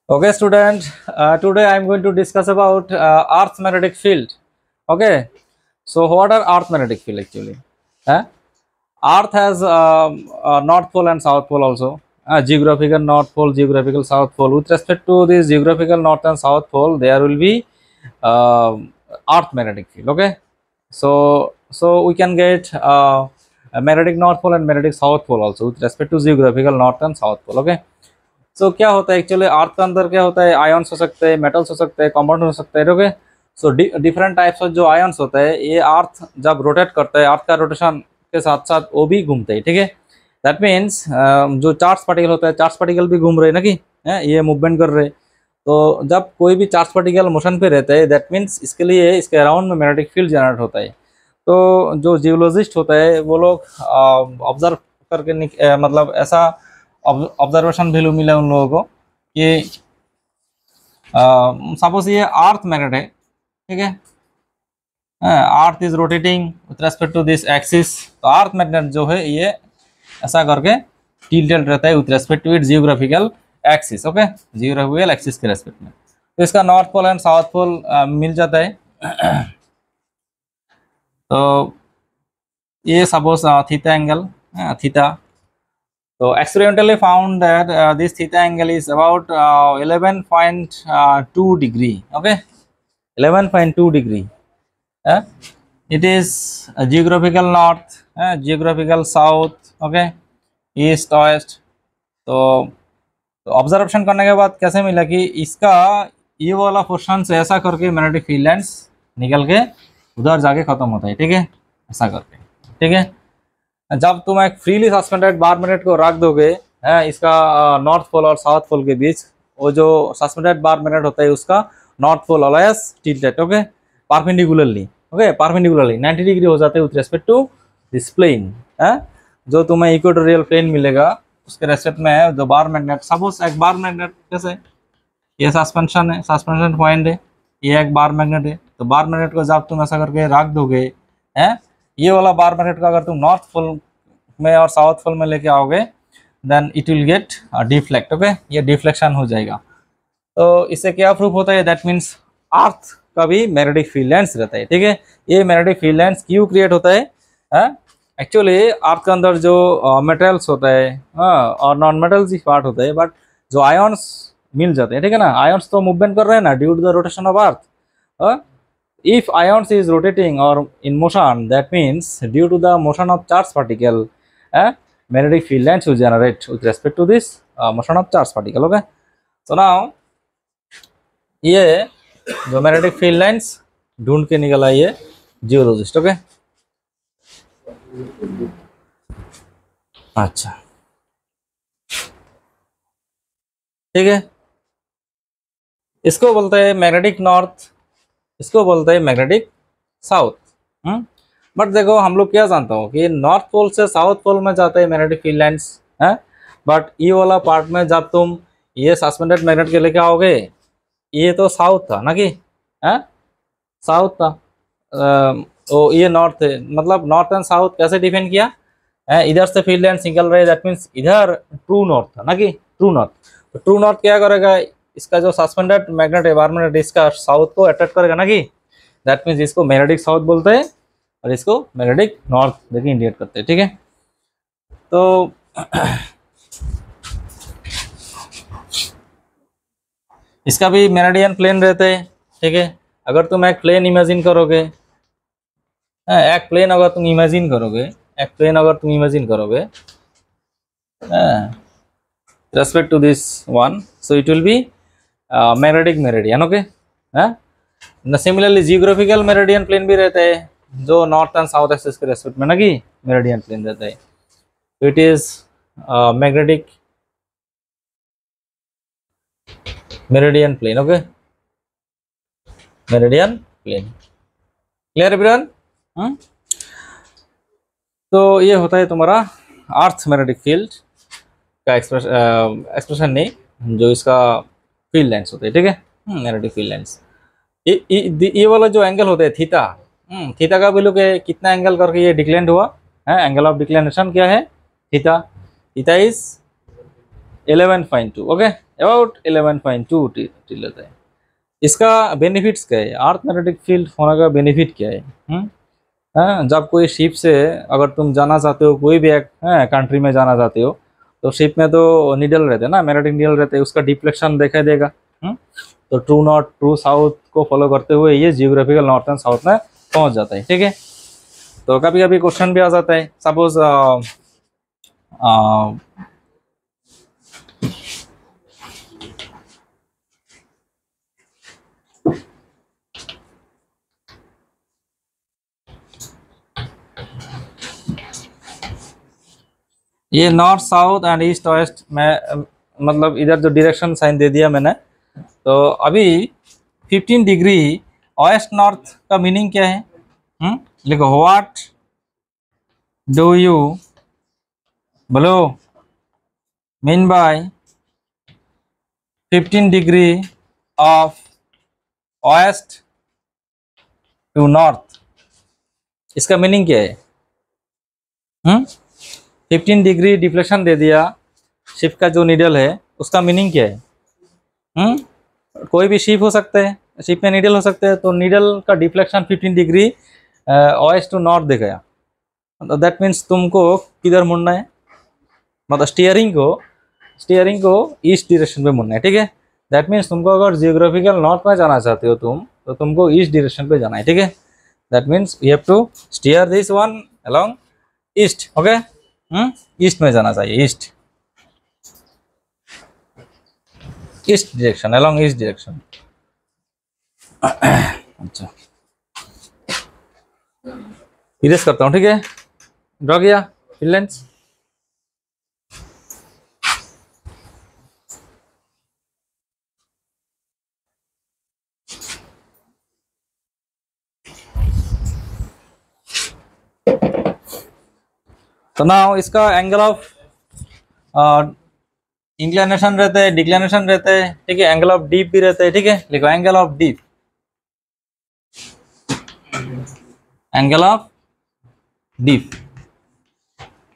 Okay, student. Today I am going to discuss about Earth's magnetic field. Okay. So, what are Earth magnetic field actually? Uh, Earth has North Pole and South Pole also. Geographical North Pole, geographical South Pole. With respect to this geographical North and South Pole, there will be uh, Earth magnetic field. Okay. So we can get a magnetic North Pole and magnetic South Pole also with respect to geographical North and South Pole. Okay. सो क्या होता है actually अर्थ के अंदर क्या होता है ions हो सकते हैं, मेटल्स हो सकते हैं, कंपाउंड हो सकते हैं। Okay, so different types of जो आयन्स होता है ये अर्थ जब रोटेट करता है, अर्थ का रोटेशन के साथ साथ वो भी घूमते हैं। ठीक है, दैट मीन्स जो चार्ज पार्टिकल होता है, चार्ज पार्टिकल भी घूम रहे हैं ना कि ये मूवमेंट कर रहे हैं। तो जब कोई भी चार्ज पार्टिकल मोशन पे रहता है दैट मीन्स इसके लिए इसके अराउंड में मैग्नेटिक फील्ड जनरेट होता है। तो जो जियोलॉजिस्ट होता है वो लोग ऑब्जर्व करके मतलब ऐसा ऑब्जर्वेशन वैल्यू मिला उन लोगों को कि सपोज ये अर्थ मैग्नेट है। ठीक है, earth is rotating with respect to this axis. तो अर्थ मैग्नेट जो है ये ऐसा करके टिल्टेड रहता है with respect to it geographical axis. Okay, geographical axis के रेस्पेक्ट में तो इसका north pole and south pole मिल जाता है। तो ये suppose theta angle, theta. So experimentally found that this theta angle is about 11.2 degree. Okay, 11.2 degree. It is geographical north, geographical south. Okay, east west. तो observation करने के बाद कैसे मिला कि इसका ये वाला पोर्शन से ऐसा करके मैग्नेटिक फील्ड लाइंस निकल के उधर जाके खत्म होता है। ठीक है, ऐसा करके। ठीक है, जब तुम एक फ्रीली सस्पेंडेड बार मैग्नेट को रख दोगे इसका नॉर्थ पोल और साउथ पोल के बीच, वो जो सस्पेंडेड बार मैग्नेट होता है उसका north pole always tilted. Okay, perpendicularly. Okay, perpendicularly 90 degree हो जाते हैं with respect to this plane. जो तुम्हें इक्वेटोरियल प्लेन मिलेगा उसके रेस्पेक्ट में है जो बार मैग्नेट। सपोज एक बार मैग्नेट जैसे ये सस्पेंशन है, सस्पेंशन पॉइंट है, ये एक बार मैग्नेट है। तो बार मैग्नेट को जब तुम ऐसा करके रख दोगे ये वाला बार मैग्नेट का अगर तुम नॉर्थ पोल में और साउथ पोल में लेके आओगे then it will get deflect. Okay, ये डिफ्लेक्शन हो जाएगा। तो इससे क्या प्रूफ होता है, दैट मीन्स अर्थ का भी मैग्नेटिक फील्ड लाइंस रहता है। ठीक है, ये मैग्नेटिक फील्ड लाइंस क्यों क्रिएट होता है? एक्चुअली अर्थ के अंदर जो मेटल्स होता है और नॉन मेटल्स ही पार्ट होता है, बट जो आयन्स मिल जाते हैं। ठीक है ना, आयन्स तो मूवमेंट कर रहे हैं ना due to the rotation of earth. If ions is rotating or in motion, that means due to the motion of charge particle, magnetic field lines will generate with respect to this motion of charge particle. Okay, so now ये जो magnetic field lines ढूंढ के निकला ये geologist. Okay, अच्छा ठीक है, इसको बोलते हैं मैग्नेटिक नॉर्थ, इसको बोलते हैं मैग्नेटिक साउथ। बट देखो हम लोग क्या जानता हूँ कि नॉर्थ पोल से साउथ पोल में जाते हैं मैग्नेटिक फील्ड लाइंस। बट ये वाला पार्ट में जब तुम ये सस्पेंडेड मैग्नेट के लेके आओगे, ये तो साउथ था ना कि साउथ था। तो ये नॉर्थ है, मतलब नॉर्थ एंड साउथ कैसे डिफाइन किया? इधर से फील्ड लाइंस निकल रहे दैट मीन्स इधर ट्रू नॉर्थ था ना कि ट्रू नॉर्थ। तो ट्रू नॉर्थ क्या करेगा, इसका जो सस्पेंडेड मैग्नेट है बार मैग्नेट इसका साउथ को अट्रैक्ट करेगा ना कि दैट मीन्स इसको मैग्नेटिक साउथ बोलते हैं और इसको मैग्नेटिक नॉर्थ देखिए इंडिकेट करते हैं। ठीक है, तो इसका भी मेरिडियन प्लेन रहते हैं। ठीक है, अगर तुम एक प्लेन इमेजिन करोगे, एक प्लेन अगर तुम इमेजिन करोगे, एक प्लेन अगर तुम इमेजिन करोगे respect to this one, so it will be magnetic meridian. Okay, similarly geographical meridian plane भी रहता है जो नॉर्थ एंड साउथ एक्सिस के रेस्पेक्ट में ना कि मेरिडियन प्लेन रहता है। तो it is magnetic meridian plane. Okay, meridian plane clear everyone? तो ये होता है तुम्हारा अर्थ मैग्नेटिक फील्ड का एक्सप्रेशन नहीं, जो इसका फील्ड लाइंस होते हैं। ठीक है, मैग्नेटिक फील्ड लाइंस। ये वाला जो एंगल होता है थीटा, थीटा का वैल्यू कितना एंगल करके ये डिक्लाइंड हुआ है? एंगल ऑफ डिक्लाइनेशन क्या है? Theta. Theta is 11.2, okay, about 11.2 लेता है। इसका बेनिफिट्स क्या है, अर्थ मैग्नेटिक फील्ड होने का बेनिफिट क्या है? हाँ, जब कोई शिप से अगर तुम जाना चाहते हो, कोई भी एक कंट्री में जाना चाहते हो, तो शिप में तो निडल रहते हैं ना, मैग्नेटिक निडल रहते हैं, उसका डिफ्लेक्शन दिखाई देगा। तो ट्रू नॉर्थ ट्रू साउथ को फॉलो करते हुए ये जियोग्राफिकल नॉर्थ एंड साउथ में पहुंच जाता है, ठीक है। तो कभी कभी क्वेश्चन भी आ जाता है, सपोज ये north south and east west में, मतलब इधर जो डायरेक्शन साइन दे दिया मैंने, तो अभी 15 डिग्री वेस्ट नॉर्थ का मीनिंग क्या है? लिखो, व्हाट डू यू बोलो mean by 15 degree of west to north? इसका मीनिंग क्या है? 15 डिग्री डिफ्लेक्शन दे दिया शिप का जो नीडल है, उसका मीनिंग क्या है? कोई भी शिप हो सकता है, शिप में नीडल हो सकते हैं, तो नीडल का deflection 15 degree west to north दिखाया, तो दैट मीन्स तुमको किधर मुड़ना है, मतलब स्टीयरिंग को ईस्ट डायरेक्शन में मुड़ना है, ठीक है। दैट मीन्स तुमको अगर जियोग्राफिकल नॉर्थ में जाना चाहते हो तुम, तो तुमको ईस्ट डायरेक्शन पे जाना है, ठीक है। That means you have to steer this one along east, okay. East में जाना चाहिए, east direction, along east direction. अच्छा, इरेज करता हूँ, ठीक है। ड्रॉ किया फिलेंस। तो ना इसका एंगल ऑफ इंक्लिनेशन रहता है, डिक्लिनेशन रहता है, ठीक है। एंगल ऑफ डीप भी रहता है, ठीक है। लिखो angle of deep, angle of deep,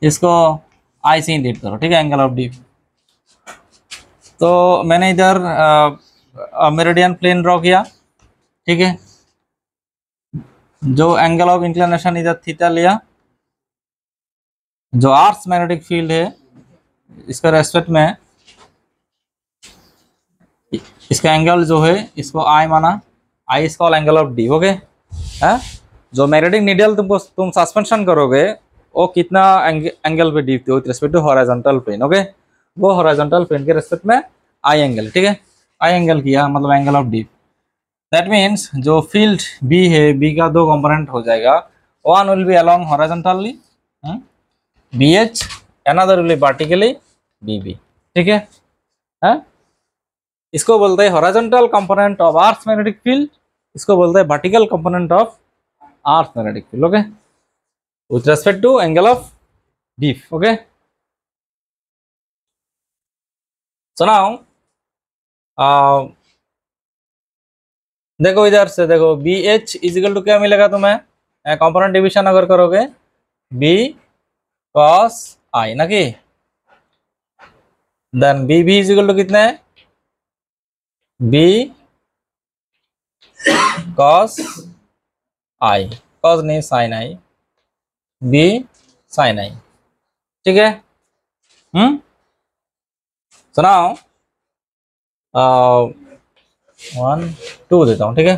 इसको आई से इंडिकेट करो, ठीक है, एंगल ऑफ डीप। तो मैंने इधर मेरिडियन प्लेन ड्रॉ किया, ठीक है। जो एंगल ऑफ इंक्लिनेशन इधर थीटा लिया, जो अर्थ मैग्नेटिक फील्ड है इसका रेस्पेक्ट में इसका एंगल जो है इसको आई माना, I is called angle of dip, okay. जो मैग्नेटिक नीडल तुम सस्पेंशन करोगे वो कितना एंगल पे dip with respect to horizontal plane, okay. वो हॉरिजॉन्टल प्लेन के रेस्पेक्ट में आई एंगल, ठीक है। आई एंगल किया मतलब angle of dip. That means जो फील्ड बी है, बी का दो कंपोनेंट हो जाएगा, one will be along horizontally B H, another will be vertically B B, ठीक है। इसको बोलते हैं horizontal component of earth magnetic field, इसको बोलते हैं vertical component of earth magnetic field, okay, with respect to angle of beef, okay। So now देखो इधर से देखो B H is equal to क्या मिलेगा तुम्हें, कंपोनेंट डिवीजन अगर करोगे बी कॉस आई ना कि, देन बी भी इज इक्वल टू कितना है, बी कॉस आई, कॉस नहीं साइन आई, बी साइन आई, ठीक है। सो नाउ 1 2 देता हूँ, ठीक है।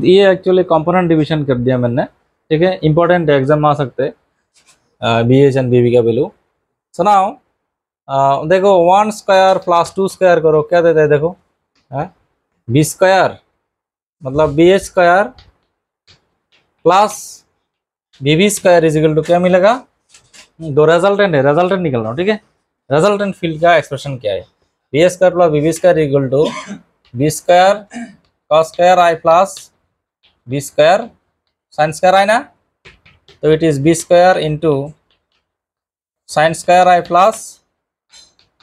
ये एक्चुअली कंपोनेंट डिवीजन कर दिया मैंने, ठीक है। इंपॉर्टेंट एग्जाम आ सकते हैं B H and B B का वैल्यू। सो नाउ देखो 1 स्क्वायर प्लस 2 स्क्वायर करो क्या देता है, देखो बी स्क्वायर मतलब B H square plus B B square is equal to क्या मिलेगा, दो रिजल्टेंट है, रिजल्टेंट निकल रहा हूँ, ठीक है। रिजल्टेंट फील्ड का एक्सप्रेशन क्या है, B H square plus B B square equal to B square cos square I plus B square sine square I ना, तो it is B square into sine square I plus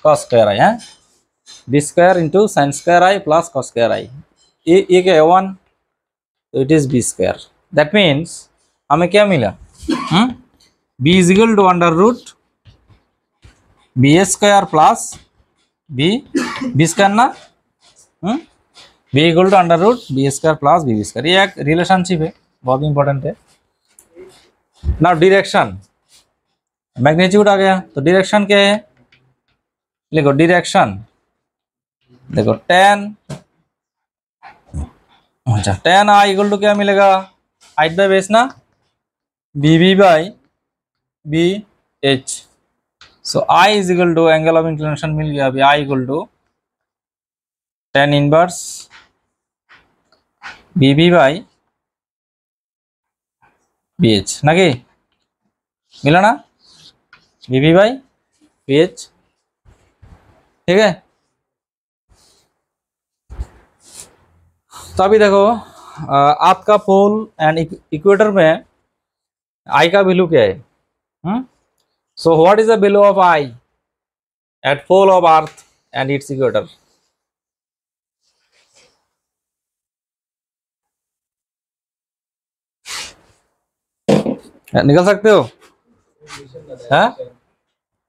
cos square I, है B square into sine square I plus cos square I, ये क्या है 1, तो it is B square. That means हमें क्या मिला, B is equal to under root B A square plus B B square ना, B equal to under root B square plus B square, ये एक रिलेशनशिप है, बहुत इंपॉर्टेंट है। ना डायरेक्शन, मैग्नीट्यूड आ गया तो डायरेक्शन क्या है, लिखो डायरेक्शन, देखो टेन, अच्छा टेन आई इक्वल टू क्या मिलेगा, हाइट बाई बेस ना, B B by B H, so I is equal to angle of inclination मिल गया अभी, I equal to tan inverse B B by B H ना कि मिला ना, B B by B H, ठीक है। तो अभी देखो आपका पोल एंड इक्वेटर में आई का वैल्यू क्या है, so what is the value of I at pole of earth and its equator, निकल सकते हो, है?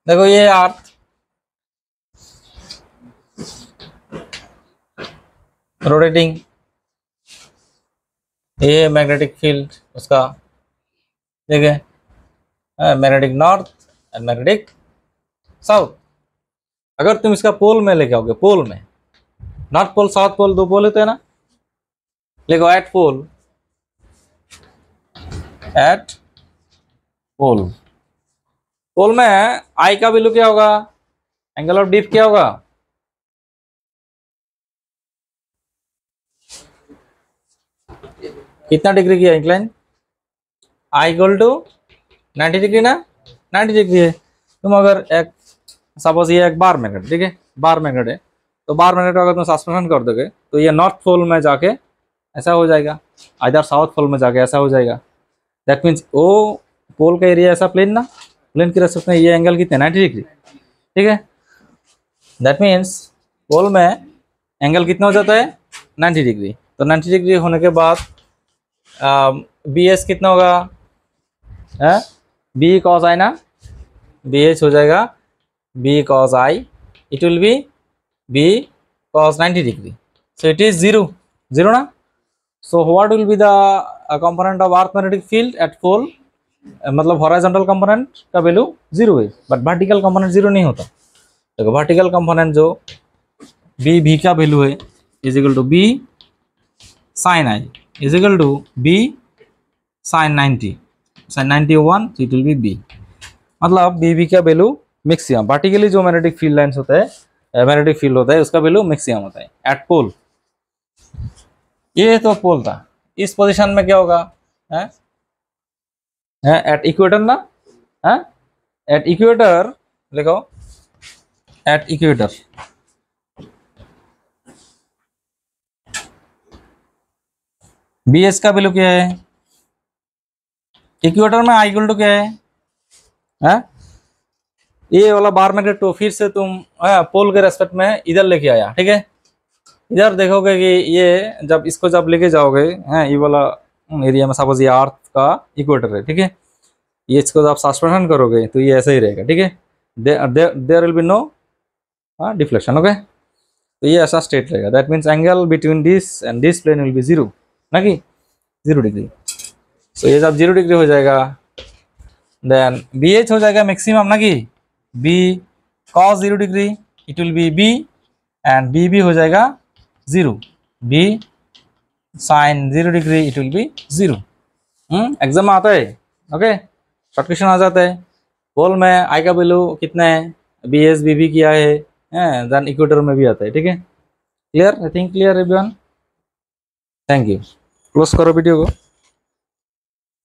देखो ये अर्थ रोटेटिंग, ये मैग्नेटिक फील्ड उसका, ठीक है, magnetic north and magnetic south. अगर तुम इसका पोल में लेके आओगे, पोल में, नॉर्थ पोल साउथ पोल दो पोल होते हैं ना, लिखो एट पोल, एट पोल, पोल में आई का वैल्यू क्या होगा, एंगल ऑफ डिप क्या होगा, कितना डिग्री की है incline, I equal to 90 degree ना, 90 डिग्री है। तुम अगर एक सपोज ये एक बार मैग्नेट, ठीक है, बार मैग्नेट है, तो बार मैग्नेट अगर तुम सस्पेंशन कर दोगे तो ये नॉर्थ पोल में जाके ऐसा हो जाएगा, इधर साउथ पोल में जाके ऐसा हो जाएगा। दैट मीन्स वो पोल का एरिया ऐसा प्लेन ना, प्लेन की रेस्पेक्ट में ये एंगल कितने 90 डिग्री, ठीक है। दैट मीन्स पोल में एंगल कितना हो जाता है 90 डिग्री, तो 90 डिग्री होने के बाद बी एस कितना होगा, है बी कॉस आई ना, बी एच हो जाएगा B cos I, it will be B cos 90 degree, so it is zero, zero ना। So what will be the component of earth magnetic field at pole, मतलब horizontal component का value zero है, but vertical component zero नहीं होता। देखो vertical component जो B भी का वैल्यू है is equal to B sine I is equal to B sine 90, sine 91, it will be B, मतलब बी का वैल्यू मैक्सिमम, वर्टिकली जो मैग्नेटिक फील्ड लाइंस होता है, मैग्नेटिक फील्ड होता है, उसका वैल्यू मैक्सिमम होता है एट पोल। ये तो पोल था, इस पोजीशन में क्या होगा, है एट इक्वेटर ना, है एट इक्वेटर, लिखो एट इक्वेटर, बी एस का वैल्यू क्या है, इक्वेटर में आई इक्वल टू क्या है, ये वाला बार मैग्नेट तो फिर से तुम पोल के रेस्पेक्ट में इधर लेके आया, ठीक है। इधर देखोगे कि ये जब इसको जब लेके जाओगे, ये वाला एरिया में सपोज ये अर्थ का इक्वेटर है, ठीक है, ये इसको जब सस्पेंशन करोगे तो ये ऐसे ही रहेगा, ठीक है, there will be no deflection, okay, तो ये ऐसा स्टेट रहेगा। That means angle between this and this plane will be zero, ना कि 0 डिग्री। सो ये जब 0 डिग्री हो जाएगा, देन बी एच हो जाएगा मैक्सिमम, ना कि B cos 0 degree, it will be B, and B भी हो जाएगा 0, B sine 0 degree, it will be 0। Exam में आता है, ओके, शॉर्ट क्वेश्चन आ जाता है। पोल में आई का वैल्यू कितना है, बी एस बी बी किया है, देन इक्वेटर में भी आता है, ठीक है। Clear, I think clear everyone, thank you. Close करो वीडियो को।